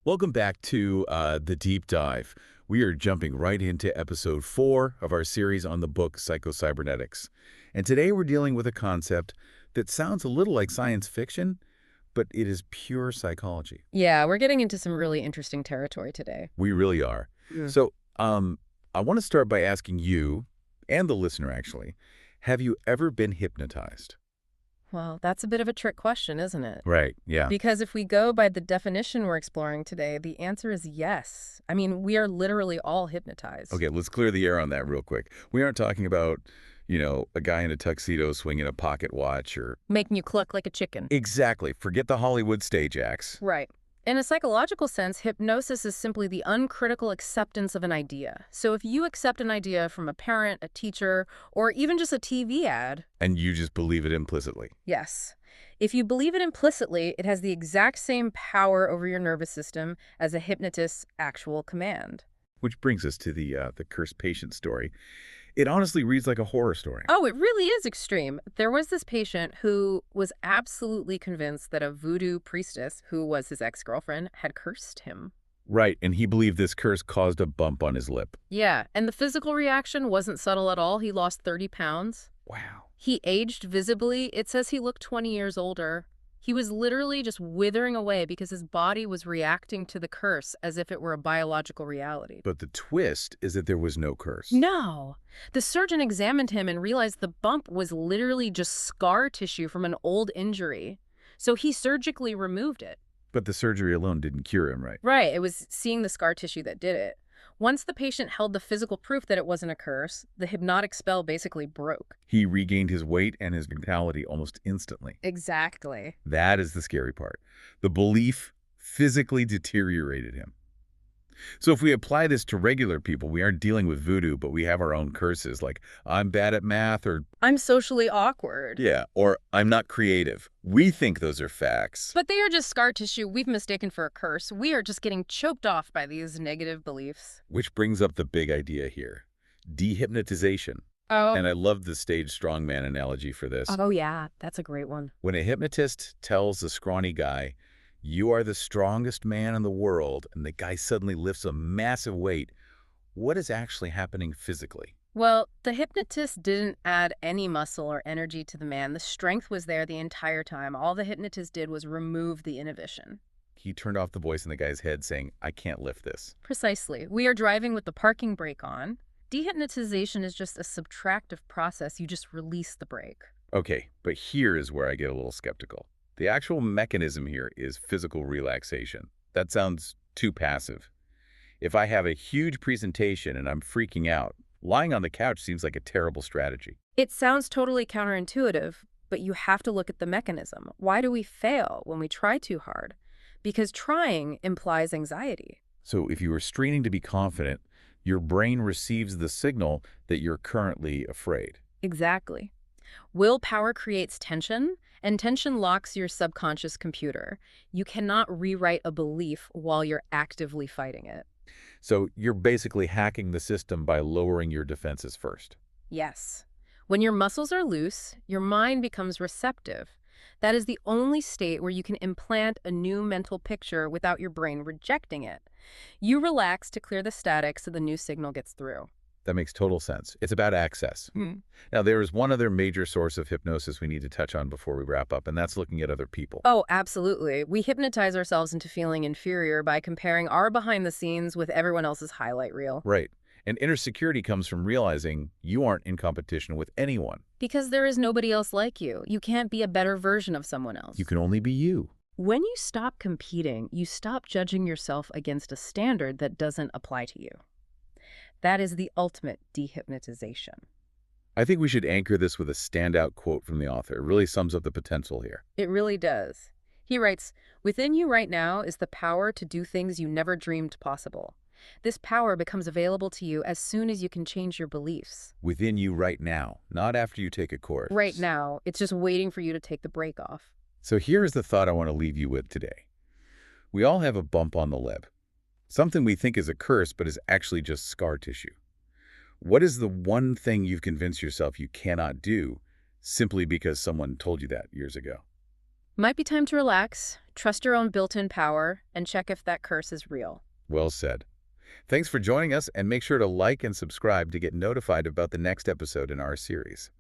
Welcome back to The Deep Dive. We are jumping right into episode 4 of our series on the book Psycho Cybernetics. And today we're dealing with a concept that sounds a little like science fiction, but it is pure psychology. Yeah, we're getting into some really interesting territory today. We really are. Yeah. So I want to start by asking you, and the listener actually, have you ever been hypnotized? Well, that's a bit of a trick question, isn't it? Right, yeah. Because if we go by the definition we're exploring today, the answer is yes. I mean, we are literally all hypnotized. Okay, let's clear the air on that real quick. We aren't talking about, a guy in a tuxedo swinging a pocket watch or... Making you cluck like a chicken. Exactly. Forget the Hollywood stage acts. Right. In a psychological sense, hypnosis is simply the uncritical acceptance of an idea. So if you accept an idea from a parent, a teacher, or even just a TV ad... And you just believe it implicitly. Yes. If you believe it implicitly, it has the exact same power over your nervous system as a hypnotist's actual command. Which brings us to the cursed patient story. It honestly reads like a horror story. Oh, it really is extreme. There was this patient who was absolutely convinced that a voodoo priestess, who was his ex-girlfriend, had cursed him. Right, and he believed this curse caused a bump on his lip. Yeah, and the physical reaction wasn't subtle at all. He lost 30 pounds. Wow. He aged visibly. It says he looked 20 years older. He was literally just withering away because his body was reacting to the curse as if it were a biological reality. But the twist is that there was no curse. No. The surgeon examined him and realized the bump was literally just scar tissue from an old injury. So he surgically removed it. But the surgery alone didn't cure him, right? Right. It was seeing the scar tissue that did it. Once the patient held the physical proof that it wasn't a curse, the hypnotic spell basically broke. He regained his weight and his vitality almost instantly. Exactly. That is the scary part. The belief physically deteriorated him. So if we apply this to regular people, we aren't dealing with voodoo, but we have our own curses, like I'm bad at math or... I'm socially awkward. Yeah, or I'm not creative. We think those are facts. But they are just scar tissue we've mistaken for a curse. We are just getting choked off by these negative beliefs. Which brings up the big idea here. Dehypnotization. Oh. And I love the stage strongman analogy for this. Oh, yeah. That's a great one. When a hypnotist tells a scrawny guy, you are the strongest man in the world, and the guy suddenly lifts a massive weight, what is actually happening physically? Well, the hypnotist didn't add any muscle or energy to the man. The strength was there the entire time. All the hypnotist did was remove the inhibition. He turned off the voice in the guy's head saying, I can't lift this. Precisely. We are driving with the parking brake on. Dehypnotization is just a subtractive process. You just release the brake. Okay, but here is where I get a little skeptical. The actual mechanism here is physical relaxation. That sounds too passive. If I have a huge presentation and I'm freaking out, lying on the couch seems like a terrible strategy. It sounds totally counterintuitive, but you have to look at the mechanism. Why do we fail when we try too hard? Because trying implies anxiety. So if you are straining to be confident, your brain receives the signal that you're currently afraid. Exactly. Willpower creates tension, and tension locks your subconscious computer. You cannot rewrite a belief while you're actively fighting it. So you're basically hacking the system by lowering your defenses first. Yes. When your muscles are loose, your mind becomes receptive. That is the only state where you can implant a new mental picture without your brain rejecting it. You relax to clear the static so the new signal gets through. That makes total sense. It's about access. Now, there is one other major source of hypnosis we need to touch on before we wrap up, and that's looking at other people. Oh, absolutely. We hypnotize ourselves into feeling inferior by comparing our behind the scenes with everyone else's highlight reel. Right. And inner security comes from realizing you aren't in competition with anyone. Because there is nobody else like you. You can't be a better version of someone else. You can only be you. When you stop competing, you stop judging yourself against a standard that doesn't apply to you. That is the ultimate dehypnotization. I think we should anchor this with a standout quote from the author. It really sums up the potential here. It really does. He writes, "Within you right now is the power to do things you never dreamed possible. This power becomes available to you as soon as you can change your beliefs." Within you right now, not after you take a course. Right now. It's just waiting for you to take the break off. So here is the thought I want to leave you with today. We all have a bump on the lip. Something we think is a curse, but is actually just scar tissue. What is the one thing you've convinced yourself you cannot do simply because someone told you that years ago? Might be time to relax, trust your own built-in power, and check if that curse is real. Well said. Thanks for joining us, and make sure to like and subscribe to get notified about the next episode in our series.